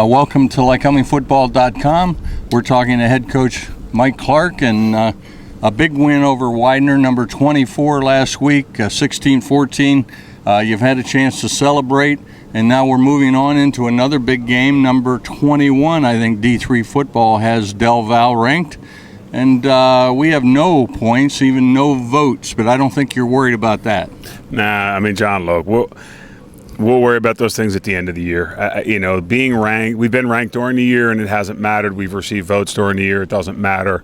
Welcome to Lycomingfootball.com. We're talking to head coach Mike Clark, and a big win over Widener, number 24 last week, 16-14. You've had a chance to celebrate, and now we're moving on into another big game, number 21. I think D3 football has DelVal ranked, and we have no points, even no votes, but I don't think you're worried about that. Nah, I mean, John, look, we'll worry about those things at the end of the year. Being ranked, we've been ranked during the year, and it hasn't mattered. We've received votes during the year. It doesn't matter.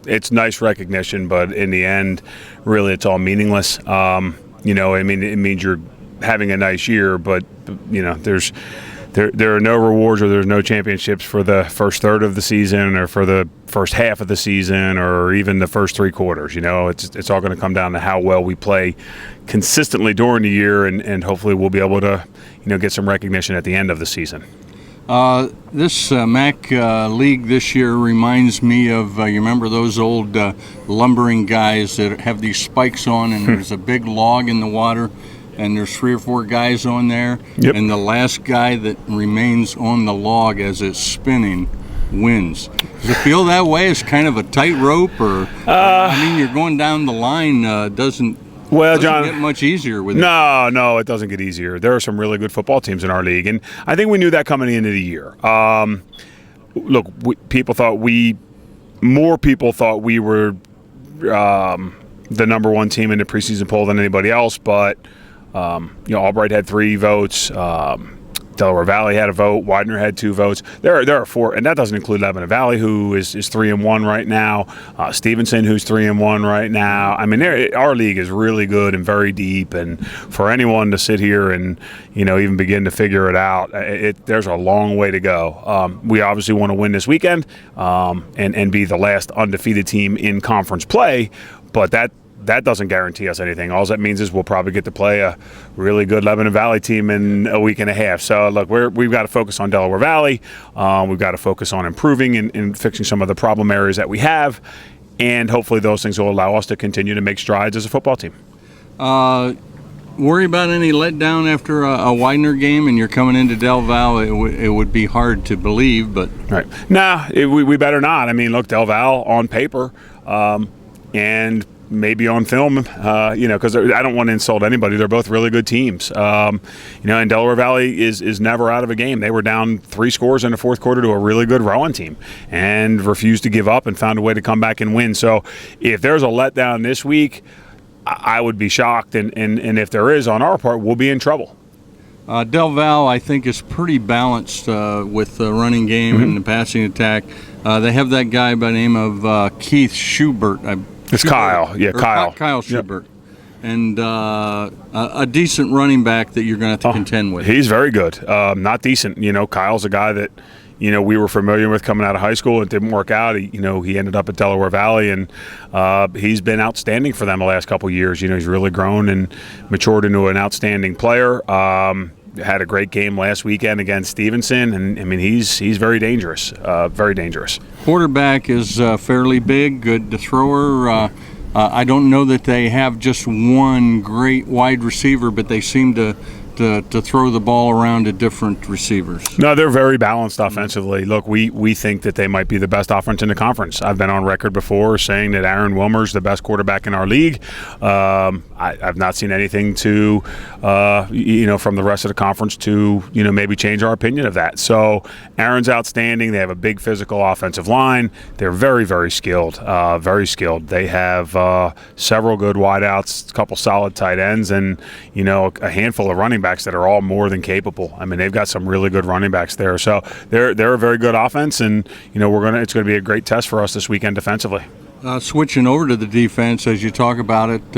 It's nice recognition, but in the end, really, it's all meaningless. It means you're having a nice year, but there are no rewards, or there's no championships for the first third of the season, or for the first half of the season, or even the first three quarters. It's all going to come down to how well we play consistently during the year, and hopefully we'll be able to get some recognition at the end of the season. This MAC league this year reminds me of, you remember those old lumbering guys that have these spikes on, and there's a big log in the water, and there's 3 or 4 guys on there, Yep. And the last guy that remains on the log as it's spinning wins. Does it feel that way? It's kind of a tightrope, or you're going down the line. Doesn't John, get much easier with it. No, it doesn't get easier. There are some really good football teams in our league, and I think we knew that coming into the year. Look, more people thought we were the number one team in the preseason poll than anybody else, but Albright had 3 votes. Delaware Valley had a vote. Widener had 2 votes. There are 4, and that doesn't include Lebanon Valley, who is 3-1 right now. Stevenson, who's 3-1 right now. I mean, our league is really good and very deep. And for anyone to sit here and even begin to figure it out, there's a long way to go. We obviously want to win this weekend and be the last undefeated team in conference play, but that doesn't guarantee us anything. All that means is we'll probably get to play a really good Lebanon Valley team in a week and a half. So, look, we've got to focus on Delaware Valley. We've got to focus on improving and fixing some of the problem areas that we have, and hopefully those things will allow us to continue to make strides as a football team. Worry about any letdown after a Widener game, and you're coming into DelVal? It would be hard to believe, but right. Nah, we better not. I mean, look, DelVal on paper and maybe on film, because I don't want to insult anybody. They're both really good teams. And Delaware Valley is never out of a game. They were down 3 scores in the fourth quarter to a really good Rowan team and refused to give up and found a way to come back and win. So if there's a letdown this week, I would be shocked. And if there is on our part, we'll be in trouble. DelVal, I think, is pretty balanced with the running game and the passing attack. They have that guy by the name of Keith Schuberth. It's Kyle. Yeah, Kyle. Kyle Schuberth. Yep. And a decent running back that you're going to have to contend with. He's very good. Not decent. Kyle's a guy that, we were familiar with coming out of high school. It didn't work out. He ended up at Delaware Valley, and he's been outstanding for them the last couple of years. He's really grown and matured into an outstanding player. Had a great game last weekend against Stevenson, and I mean he's very dangerous, very dangerous. Quarterback is fairly big, good thrower. I don't know that they have just one great wide receiver, but they seem to throw the ball around to different receivers. No, they're very balanced offensively. Look, we think that they might be the best offense in the conference. I've been on record before saying that Aaron Wilmer's the best quarterback in our league. I've not seen anything to, from the rest of the conference to, maybe change our opinion of that. So Aaron's outstanding. They have a big physical offensive line. They're very, very skilled, very skilled. They have several good wideouts, a couple solid tight ends, and, a handful of running backs that are all more than capable. I mean, they've got some really good running backs there. So they're a very good offense, and it's going to be a great test for us this weekend defensively. Switching over to the defense, as you talk about it,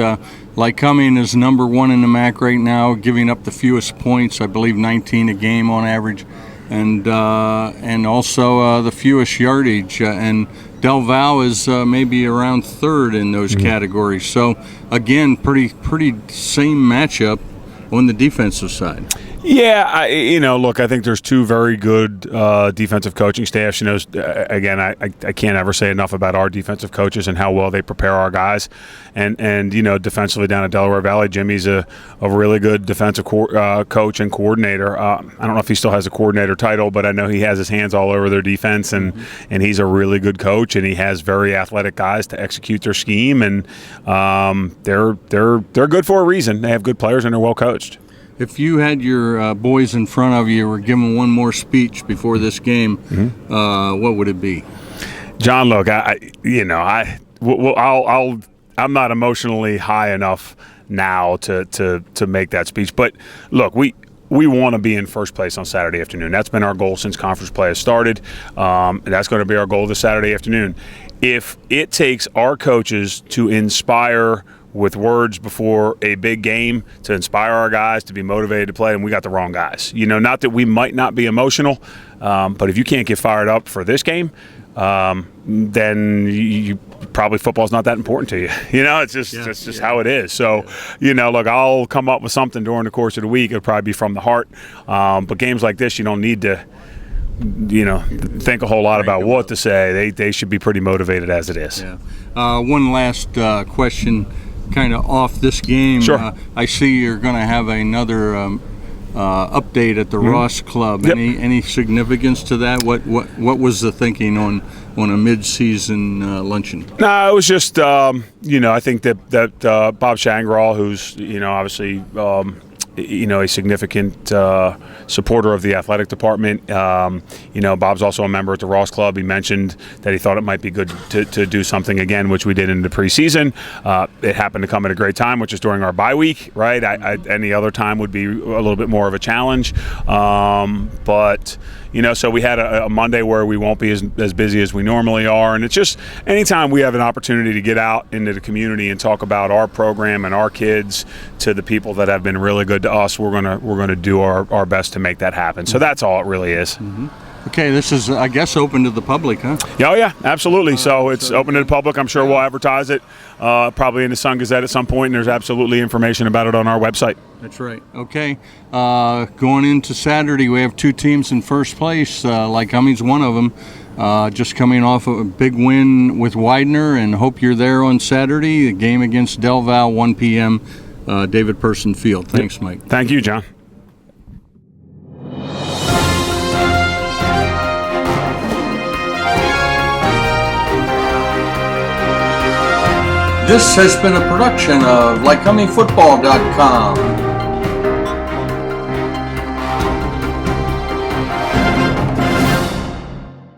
Lycoming is number 1 in the MAC right now, giving up the fewest points, I believe 19 a game on average, and also the fewest yardage. And DelVal is maybe around 3rd in those categories. So again, pretty same matchup on the defensive side. Yeah, look, I think there's two very good defensive coaching staffs. Again, I can't ever say enough about our defensive coaches and how well they prepare our guys. And defensively down at Delaware Valley, Jimmy's a really good defensive coach and coordinator. I don't know if he still has a coordinator title, but I know he has his hands all over their defense, and he's a really good coach, and he has very athletic guys to execute their scheme, and they're good for a reason. They have good players and they're well coached. If you had your boys in front of you, were giving one more speech before this game, what would it be? John, look, I'm not emotionally high enough now to make that speech. But look, we want to be in first place on Saturday afternoon. That's been our goal since conference play has started. That's going to be our goal this Saturday afternoon. If it takes our coaches to inspire with words before a big game to inspire our guys to be motivated to play, and we got the wrong guys. Not that we might not be emotional, but if you can't get fired up for this game, then you probably football's not that important to you. It's just how it is. So, look, I'll come up with something during the course of the week. It'll probably be from the heart. But games like this, you don't need to, think a whole lot about what to say. They should be pretty motivated as it is. Yeah. One last question, kind of off this game. Sure. I see you're going to have another update at the Ross Club. Yep. Any significance to that? What was the thinking on a mid-season luncheon? No, it was just I think that Bob Shangral, who's obviously a significant supporter of the athletic department. Bob's also a member at the Ross Club. He mentioned that he thought it might be good to do something again, which we did in the preseason. It happened to come at a great time, which is during our bye week, right? Any other time would be a little bit more of a challenge. But so we had a Monday where we won't be as busy as we normally are, and it's just anytime we have an opportunity to get out into the community and talk about our program and our kids to the people that have been really good to us, we're gonna do our best to make that happen. So that's all it really is. Mm-hmm. Okay, this is, I guess, open to the public, huh? Oh, yeah, absolutely. So it's open to the public. I'm sure we'll advertise it probably in the Sun Gazette at some point, and there's absolutely information about it on our website. That's right. Okay, going into Saturday, we have two teams in first place. Lycoming's one of them, just coming off of a big win with Widener, and hope you're there on Saturday. The game against DelVal, 1 p.m., David Person Field. Thanks, Mike. Thank you, John. This has been a production of LycomingFootball.com.